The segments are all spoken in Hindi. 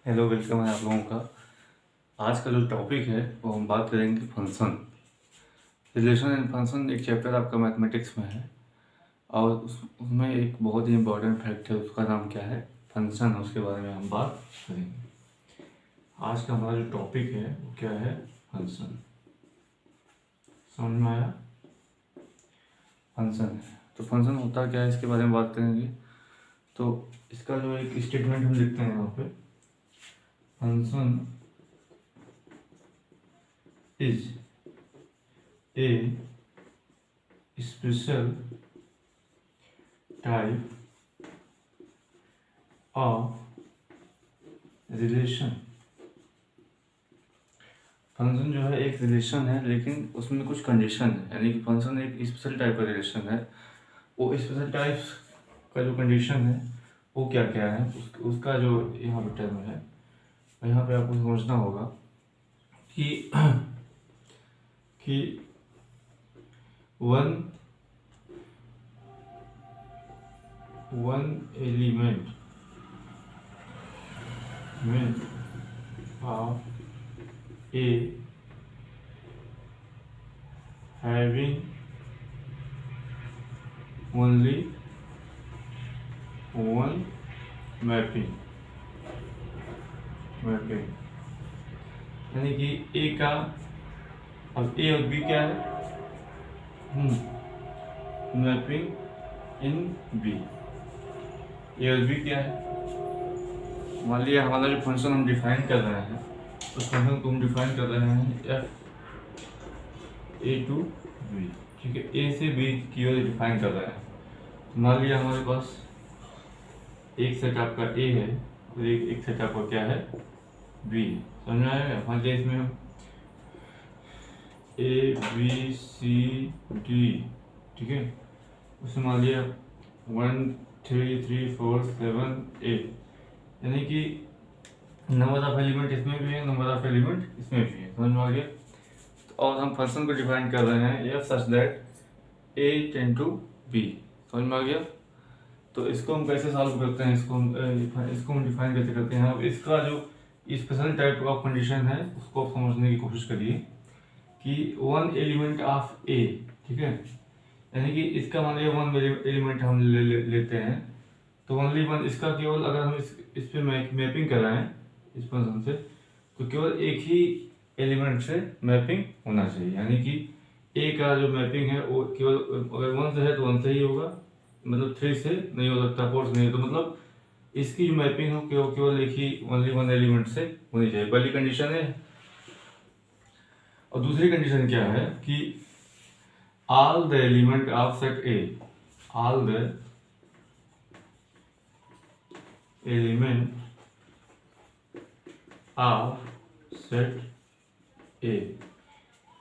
हेलो, वेलकम है आप लोगों का। आज का जो टॉपिक है वो हम बात करेंगे फंक्शन। रिलेशन एंड फंक्शन एक चैप्टर आपका मैथमेटिक्स में है और उसमें एक बहुत ही इम्पोर्टेंट फैक्ट है, उसका नाम क्या है, फंक्शन। उसके बारे में हम बात करेंगे। आज का हमारा जो टॉपिक है वो क्या है, फंक्शन। समझ में आया? फंक्शन है तो फंक्शन होता क्या है इसके बारे में बात करेंगे। तो इसका जो एक स्टेटमेंट हम लिखते हैं यहाँ पे, function is a special type of relation। Function जो है एक रिलेशन है, लेकिन उसमें कुछ कंडीशन है, यानी कि फंक्शन एक स्पेशल टाइप का रिलेशन है। वो स्पेशल टाइप का जो कंडीशन है वो क्या क्या है, उसका जो यहाँ पे टर्म है, यहाँ पे आपको समझना होगा कि कि one element of A having only one mapping यानी कि A का, अब A और B क्या है, मैपिंग इन B। A और B क्या है, मान लिया हमारा जो फंक्शन हम डिफाइन कर रहे हैं, उस फंक्शन को हम डिफाइन कर रहे हैं A to B, ठीक है, A से B की ओर डिफाइन कर रहे हैं। तो मान लिया हमारे पास एक सेट आपका A है और एक सेट आपका क्या है, B। समझ में आएगा? मान लिया इसमें हम A B C D, ठीक है, उसमें मान लिया 1 3 3 4 7 8, यानी कि नंबर ऑफ एलिमेंट इसमें भी है, नंबर ऑफ एलिमेंट इसमें भी है। समझ में आ गया? और हम फंक्शन को डिफाइन कर रहे हैं F such that A tend to B. समझ में आ गया? तो इसको हम कैसे सॉल्व करते हैं, इसको हम डिफाइन कैसे करते हैं। अब इसका जो स्पेशल टाइप ऑफ कंडीशन है उसको आप समझने की कोशिश करिए कि वन एलिमेंट ऑफ ए, ठीक है, यानी कि इसका मान लिया वन एलिमेंट हम लेते हैं, तो ओनली वन, इसका केवल अगर हम इस पे मैपिंग कराएं इस फंक्शन से, तो केवल एक ही एलिमेंट से मैपिंग होना चाहिए। यानी कि ए का जो मैपिंग है वो केवल अगर वन से है तो वन से ही होगा, मतलब थ्री से नहीं हो सकता, फोर से नहीं। तो मतलब इसकी जो मैपिंग हो केवल एक ही ओनली वन एलिमेंट से होनी चाहिए, पहली कंडीशन है। और दूसरी कंडीशन क्या है कि all the element of set A, all the element of set A,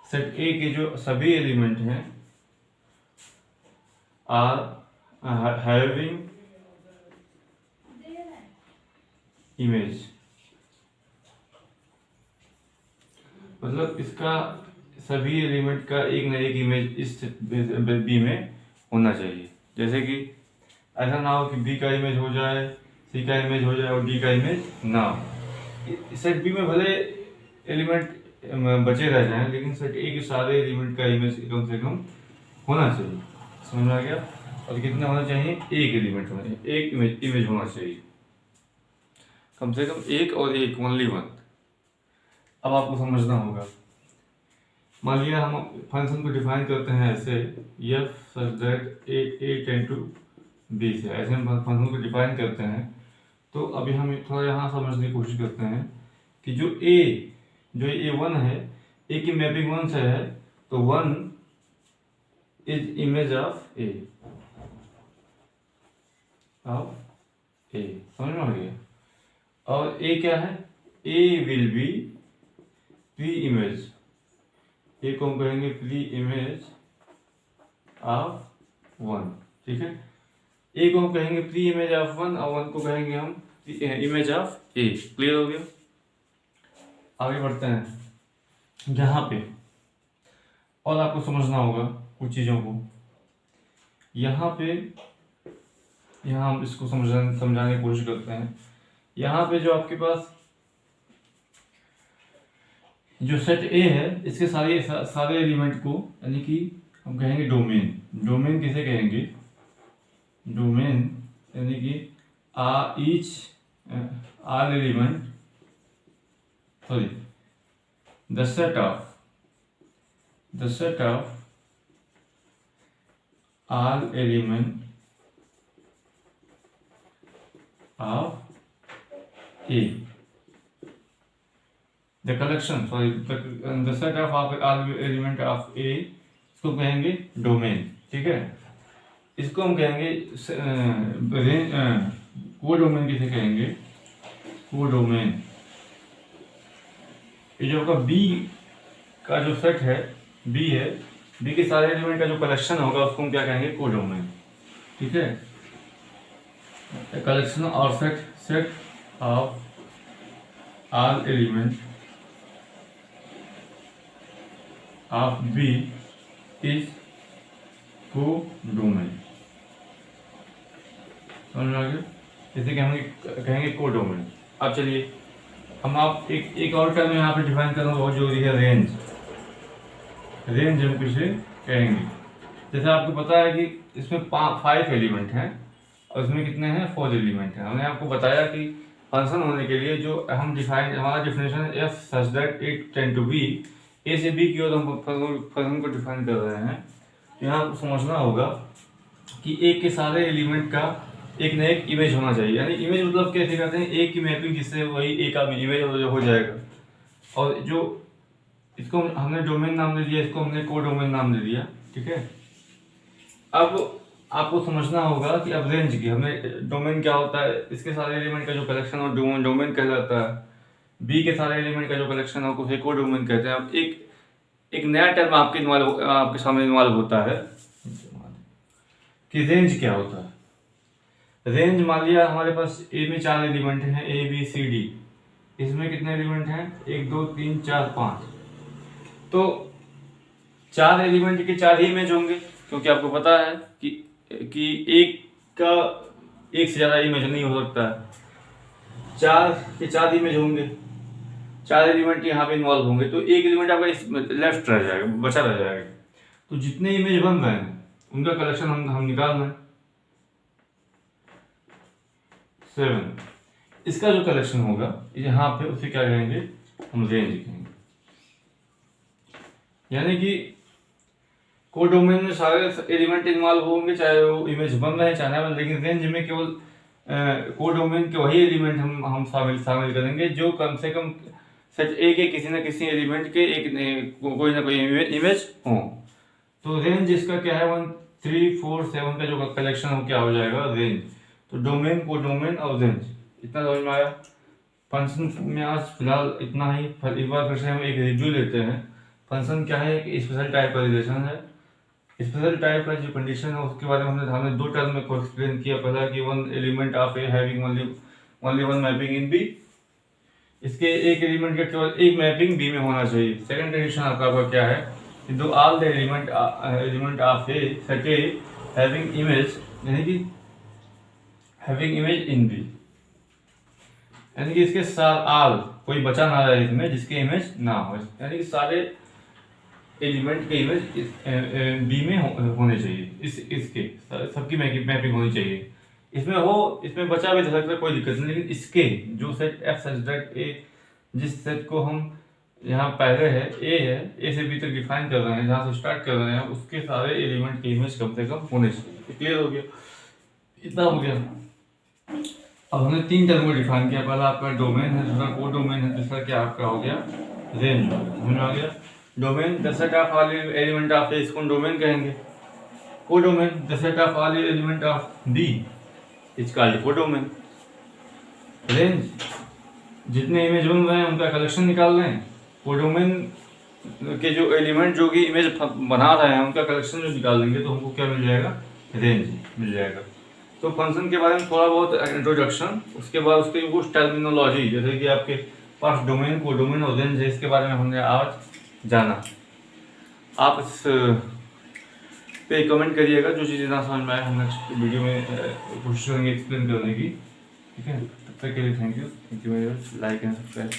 set ए के जो सभी एलिमेंट हैं आर हैविंग इमेज, मतलब इसका सभी एलिमेंट का एक ना एक इमेज इस बी में होना चाहिए। जैसे कि ऐसा ना हो कि बी का इमेज हो जाए, सी का इमेज हो जाए और डी का इमेज ना हो। सेट बी में भले एलिमेंट बचे रह जाएं, लेकिन सेट ए के सारे एलिमेंट का इमेज कम से कम होना चाहिए। समझ में आ गया? और कितना होना चाहिए, एक एलिमेंट होना चाहिए, एक इमेज होना चाहिए, कम से कम एक और एक, ओनली वन। अब आपको समझना होगा, मान लिया हम फंक्शन को डिफाइन करते हैं ऐसे, F such that A tend to B से, ऐसे हम फंक्शन को डिफाइन करते हैं। तो अभी हम थोड़ा यहाँ समझने की कोशिश करते हैं कि जो ए वन है, ए की मैपिंग वन से है, तो वन इज इमेज ऑफ ए, समझ में आ गया? और ए क्या है, ए विल बी प्री इमेज, ए को हम कहेंगे प्री इमेज ऑफ वन, ठीक है, ए को हम कहेंगे प्री इमेज ऑफ वन और वन को कहेंगे हम इमेज ऑफ ए। क्लियर हो गया? आगे बढ़ते हैं यहाँ पे, और आपको समझना होगा कुछ चीज़ों को। यहाँ पे हम इसको समझाने की कोशिश करते हैं। यहाँ पे जो आपके पास जो सेट ए है इसके सारे एलिमेंट को यानी कि हम कहेंगे डोमेन। डोमेन किसे कहेंगे? डोमेन यानी कि all element sorry the set of all element of A, the collection sorry the set of all element of A, इसको कहेंगे डोमेन। ठीक है, इसको हम कहेंगे कोडोमेन। किसे कहेंगे? कोडोमेन। ये जो आपका बी का जो सेट है, बी है, बी के सारे एलिमेंट का जो कलेक्शन होगा उसको हम क्या कहेंगे? कोडोमेन। ठीक है, कलेक्शन और set of all element of B is codomain. समझ में आ गया? इसे कहेंगे कोडोमेन। अब चलिए हम आप एक और टर्म यहाँ पे डिफाइन करना बहुत जरूरी है, रेंज। रेंज हम किसे कहेंगे? जैसे आपको पता है कि इसमें 5 एलिमेंट हैं और इसमें कितने हैं? 4 एलिमेंट हैं। हमने आपको बताया कि फंक्शन होने के लिए जो हम हमारा डिफिनेशन है F such that it tend to be, A से बी की ओर हम फंक्शन को डिफाइन कर रहे हैं। तो यहाँ आपको समझना होगा कि ए के सारे एलिमेंट का एक न एक इमेज होना चाहिए। यानी इमेज मतलब कैसे करते हैं? एक की मैपिंग जिससे वही एक का इमेज हो जाएगा। और जो इसको हमने डोमेन नाम दे दिया, इसको हमने कोडोमेन नाम दे दिया। ठीक है, अब आपको समझना होगा कि अब रेंज की हमने डोमेन क्या होता है, इसके सारे एलिमेंट का जो कलेक्शन हो डोमेन कहलाता है। बी के सारे एलिमेंट का जो कलेक्शन हो उसे कोडोमेन कहते हैं। अब एक नया टर्म आपके सामने इन्वॉल्व होता है कि रेंज क्या होता है। रेंज मान लिया हमारे पास ए में 4 एलिमेंट हैं, ए बी सी डी। इसमें कितने एलिमेंट हैं? 1 2 3 4 5। तो 4 एलिमेंट के 4 ही इमेज होंगे, क्योंकि आपको पता है कि एक से ज्यादा इमेज नहीं हो सकता है। 4 के 4 इमेज होंगे, 4 एलिमेंट यहाँ पे इन्वॉल्व होंगे, तो एक एलिमेंट आपका लेफ्ट रह जाएगा, बचा रह जाएगा। तो जितने इमेज बन रहे हैं उनका कलेक्शन हम निकाल रहे हैं 7। इसका जो कलेक्शन होगा यहाँ पे उसे क्या कहेंगे? हम रेंज कहेंगे। यानी कि कोडोमेन में सारे एलिमेंट इन्वॉल्व होंगे, चाहे वो इमेज बन रहे हैं चाहे ना बन, लेकिन रेंज में केवल कोडोमेन के वही एलिमेंट हम शामिल करेंगे जो कम से कम सेट ए के किसी न किसी एलिमेंट के कोई ना कोई इमेज हो। तो रेंज इसका क्या है? 1 3 4 7 का जो कलेक्शन हो क्या हो जाएगा? रेंज। तो डोमेन, कोडोमेन और रेंज, इतना समझ में आया? फंक्शन में आज फिलहाल इतना ही। एक बार फिर से हम एक रिव्यू लेते हैं। फंक्शन क्या है? एक स्पेशल टाइप का रिलेशन है। स्पेशल टाइप का जो कंडीशन है उसके बारे में हमने 2 टर्म में को एक्सप्लेन किया। पहला कि 1 element of A having only 1 mapping in B, इसके एक एलिमेंट का केवल एक मैपिंग बी में होना चाहिए। सेकंड कंडीशन आपका क्या है? दो all the element of A set A having image, यानी कि हैविंग इमेज इन बी, यानी कि इसके साथ ऑल कोई बचा ना रहे इसमें जिसके इमेज ना हो, यानी कि सारे एलिमेंट के इमेज बी में होने चाहिए। इसके सबकी मैपिंग होनी चाहिए। इसमें बचा भी सकता है, कोई दिक्कत नहीं, लेकिन इसके जो सेट एफ सच दैट ए, जिस सेट को हम यहाँ पहले है ए से बी तक डिफाइन कर रहे हैं, जहाँ से स्टार्ट कर रहे हैं, उसके सारे एलिमेंट के इमेज कम से कम होने चाहिए। क्लियर हो गया? इतना हो गया। अब हमने 3 टर्म को डिफाइन किया। पहला आपका डोमेन है, दूसरा कोडोमेन है, तीसरा क्या आपका हो गया? रेंज। समझ आ गया? Domain the set of all element of A, इसको डोमेन कहेंगे। Codomain the set of all element of B is called codomain. Range जितने इमेज बन रहे हैं उनका कलेक्शन निकाल रहे हैं। कोडोमेन के जो एलिमेंट जो कि इमेज बना रहे हैं उनका कलेक्शन जो निकाल लेंगे तो हमको क्या मिल जाएगा? रेंज मिल जाएगा। तो फंक्शन के बारे में थोड़ा बहुत इंट्रोडक्शन, उसके बाद उसकी कुछ टर्मिनोलॉजी, जैसे कि आपके पास डोमेन, कोडोमेन और रेंज है, इसके बारे में हमने आज जाना। आप इस पे कमेंट करिएगा जो चीज़ें ना समझ में आए, हम नेक्स्ट वीडियो में कोशिश करेंगे एक्सप्लेन करने की। ठीक है, तब तक के लिए thank you very much. Like and subscribe.